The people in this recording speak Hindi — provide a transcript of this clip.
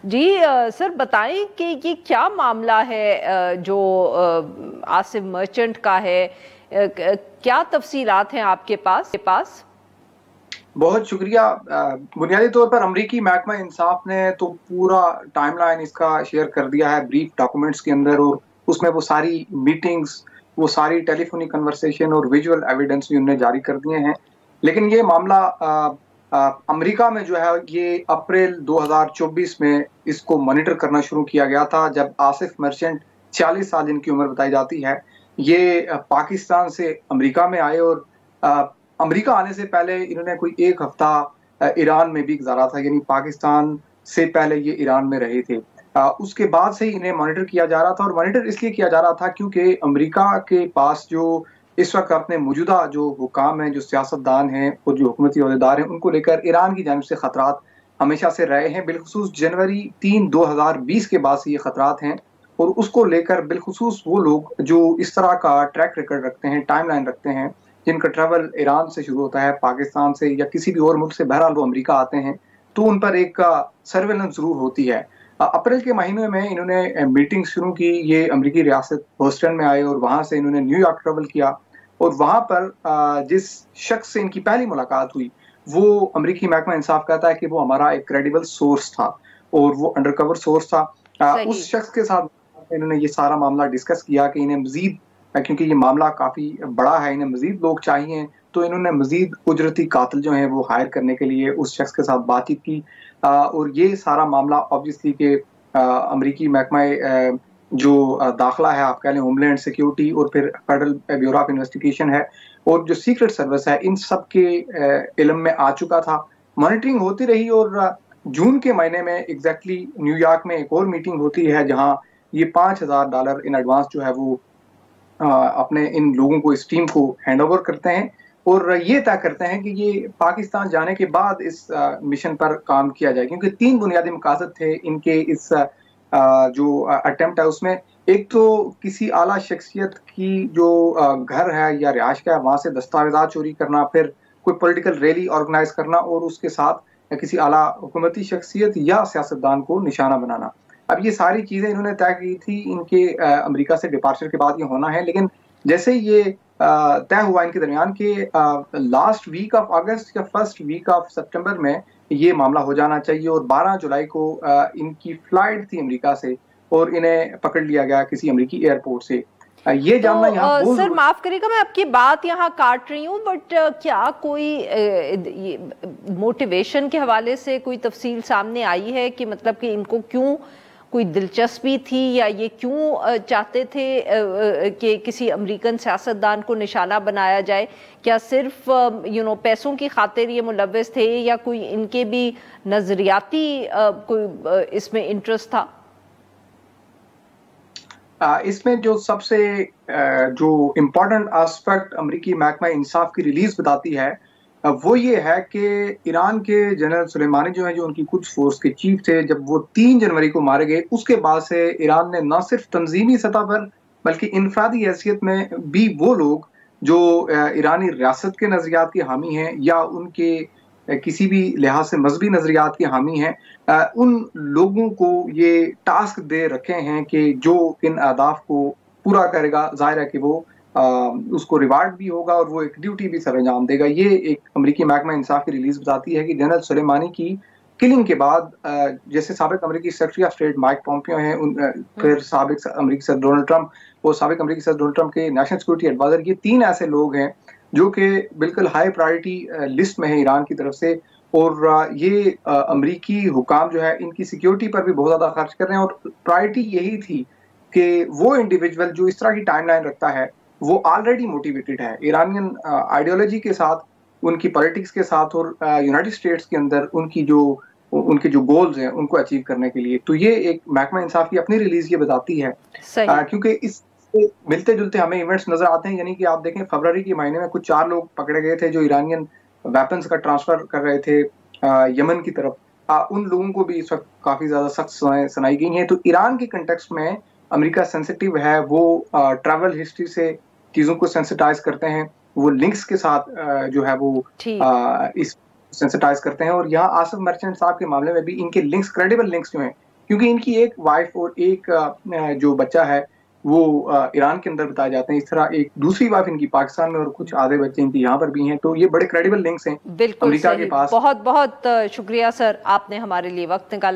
जी सर बताएं कि ये क्या मामला है जो आसिफ मर्चेंट का है। क्या तफसीलात हैं आपके पास? बहुत शुक्रिया। बुनियादी तौर पर अमरीकी महकमा इंसाफ ने तो पूरा टाइमलाइन इसका शेयर कर दिया है ब्रीफ डॉक्यूमेंट्स के अंदर, और उसमें वो सारी मीटिंग्स, वो सारी टेलीफोनिक कन्वर्सेशन और विजुअल एविडेंस भी उन्होंने जारी कर दिए हैं। लेकिन ये मामला अमेरिका में जो है ये अप्रैल 2024 में इसको मॉनिटर करना शुरू किया गया था, जब आसिफ मर्चेंट 40 साल जिनकी उम्र बताई जाती है, ये पाकिस्तान से अमेरिका में आए। और अमेरिका आने से पहले इन्होंने कोई एक हफ्ता ईरान में भी गुजारा था, यानी पाकिस्तान से पहले ये ईरान में रहे थे। उसके बाद से ही इन्हें मॉनिटर किया जा रहा था, और मॉनिटर इसलिए किया जा रहा था क्योंकि अमेरिका के पास जो इस वक्त अपने मौजूदा जो हुकाम हैं, जो सियासतदान हैं और जो हुकूमती अहदेदार हैं, उनको लेकर ईरान की जानिब से खतरात हमेशा से रहे हैं। बिलखुसूस जनवरी 3 2020 के बाद से ये खतरात हैं, और उसको लेकर बिलखुसूस वो लोग जो इस तरह का ट्रैक रिकॉर्ड रखते हैं, टाइमलाइन रखते हैं, जिनका ट्रैवल ईरान से शुरू होता है, पाकिस्तान से या किसी भी और मुल्क से, बहरहाल वो अमेरिका आते हैं, तो उन पर एक सर्वेलेंस जरूर होती है। अप्रैल के महीने में इन्होंने मीटिंग शुरू की। ये अमेरिकी रियासत बोस्टन में आए और वहां से इन्होंने न्यूयॉर्क ट्रेवल किया, और वहां पर जिस शख्स से इनकी पहली मुलाकात हुई, वो अमेरिकी महकमा इंसाफ कहता है कि वो हमारा एक क्रेडिबल सोर्स था, और वो अंडरकवर सोर्स था। सही। उस शख्स के साथ इन्होंने ये सारा मामला डिस्कस किया कि इन्हें मजीद, क्योंकि ये मामला काफी बड़ा है, इन्हें मजीद लोग चाहिए, तो इन्होंने मजीद उजरती कातिल जो है वो हायर करने के लिए उस शख्स के साथ बातचीत की। और ये सारा मामला ऑब्वियसली के अमरीकी महकमा जो दाखिला है, आप कह लें होमलैंड सिक्योरिटी, और फिर फेडरल ब्यूरो ऑफ इन्वेस्टिगेशन है, और जो सीक्रेट सर्विस है, इन सब के इल्म में आ चुका था। मॉनिटरिंग होती रही, और जून के महीने में एग्जैक्टली न्यूयॉर्क में एक और मीटिंग होती है, जहां ये $5000 इन एडवांस जो है वो अपने इन लोगों को, इस टीम को हैंड ओवर करते हैं, और ये तय करते हैं कि ये पाकिस्तान जाने के बाद इस मिशन पर काम किया जाए। क्योंकि 3 बुनियादी मकासद थे इनके इस जो अटेम्प्ट है उसमें। एक तो किसी आला शख्सियत की जो घर है या रिहाइश का है, वहां से दस्तावेजात चोरी करना, फिर कोई पॉलिटिकल रैली ऑर्गेनाइज करना, और उसके साथ किसी आला हुकूमती शख्सियत या सियासतदान को निशाना बनाना। अब ये सारी चीजें इन्होंने तय की थी, इनके अमेरिका से डिपार्चर के बाद ये होना है। लेकिन जैसे ये तय हुआ इनके दरमियान के लास्ट वीक ऑफ अगस्त या फर्स्ट वीक ऑफ सितंबर में ये मामला हो जाना चाहिए, और 12 जुलाई को इनकी फ्लाइट थी अमेरिका से, और इन्हें पकड़ लिया गया किसी अमेरिकी एयरपोर्ट से। ये जानना यहाँ तो बहुत सर जरूरी। माफ करिएगा, मैं आपकी बात यहाँ काट रही हूँ, बट क्या कोई मोटिवेशन के हवाले से कोई तफसील सामने आई है कि मतलब कि इनको क्यों कोई दिलचस्पी थी, या ये क्यों चाहते थे कि किसी अमेरिकन सियासतदान को निशाना बनाया जाए? क्या सिर्फ पैसों की खातिर ये मुलव्वस थे, या कोई इनके भी नजरियाती कोई इसमें इंटरेस्ट था? इसमें जो सबसे जो इम्पोर्टेंट एस्पेक्ट अमरीकी महकमा इंसाफ की रिलीज बताती है, वो ये है कि ईरान के जनरल सुलेमानी जो है, जो उनकी कुछ फोर्स के चीफ थे, जब वो 3 जनवरी को मारे गए, उसके बाद से ईरान ने न सिर्फ तंजीमी सतह पर बल्कि इनफरादी हैसियत में भी वो लोग जो ईरानी रियासत के नजरियात के हामी हैं या उनके किसी भी लिहाज से मजहबी नजरियात के हामी हैं, उन लोगों को ये टास्क दे रखे हैं कि जो इन अहदाफ को पूरा करेगा, जाहिर है कि वो उसको रिवार्ड भी होगा और वो एक ड्यूटी भी सर अंजाम देगा। ये एक अमरीकी महकमा इंसाफ की रिलीज बताती है कि जनरल सुलेमानी की किलिंग के बाद जैसे साबिक अमरीकी secretary of state Mike Pompeo हैं, फिर साबिक अमरीकी सदर डोनाल्ड ट्रंप और साबिक अमरीकी सदर डोनाल्ड ट्रंप के नेशनल सिक्योरिटी एडवाइजर, ये 3 ऐसे लोग हैं जो कि बिल्कुल हाई प्रायोरिटी लिस्ट में है ईरान की तरफ से। और ये अमरीकी हुकाम जो है इनकी सिक्योरिटी पर भी बहुत ज़्यादा खर्च कर रहे हैं, और प्रायोरिटी यही थी कि वो इंडिविजुअल जो इस तरह की टाइमलाइन रखता है वो ऑलरेडी मोटिवेटेड है ईरानियन आइडियोलॉजी के साथ, उनकी पॉलिटिक्स के साथ, और यूनाइटेड स्टेट्स के अंदर उनके जो गोल्स हैं उनको अचीव करने के लिए। तो ये एक महकमा इंसाफ की अपनी रिलीज ये बताती है। क्योंकि इस मिलते जुलते हमें इवेंट्स नजर आते हैं, यानी कि आप देखें फरवरी के महीने में कुछ 4 लोग पकड़े गए थे जो ईरानियन वेपन्स का ट्रांसफर कर रहे थे यमन की तरफ। उन लोगों को भी इस वक्त काफी ज्यादा सख्त सजाएं सुनाई गई हैं। तो ईरान के कंटेक्स्ट में अमेरिका सेंसिटिव है, वो ट्रैवल हिस्ट्री से चीजों को सेंसिटाइज करते हैं, वो लिंक्स के साथ जो है वो इस सेंसिटाइज करते हैं। और यहाँ आसिफ मर्चेंट साहब के मामले में भी इनके लिंक्स, क्रेडिबल लिंक्स जो हैं, क्योंकि इनकी एक वाइफ और एक जो बच्चा है वो ईरान के अंदर बताए जाते हैं। इस तरह एक दूसरी वाइफ इनकी पाकिस्तान में और कुछ आधे बच्चे इनकी यहाँ पर भी हैं। तो ये बड़े क्रेडिबल लिंक्स हैं बिल्कुल अमेरिका के सही। पास। बहुत बहुत शुक्रिया सर, आपने हमारे लिए वक्त निकाला।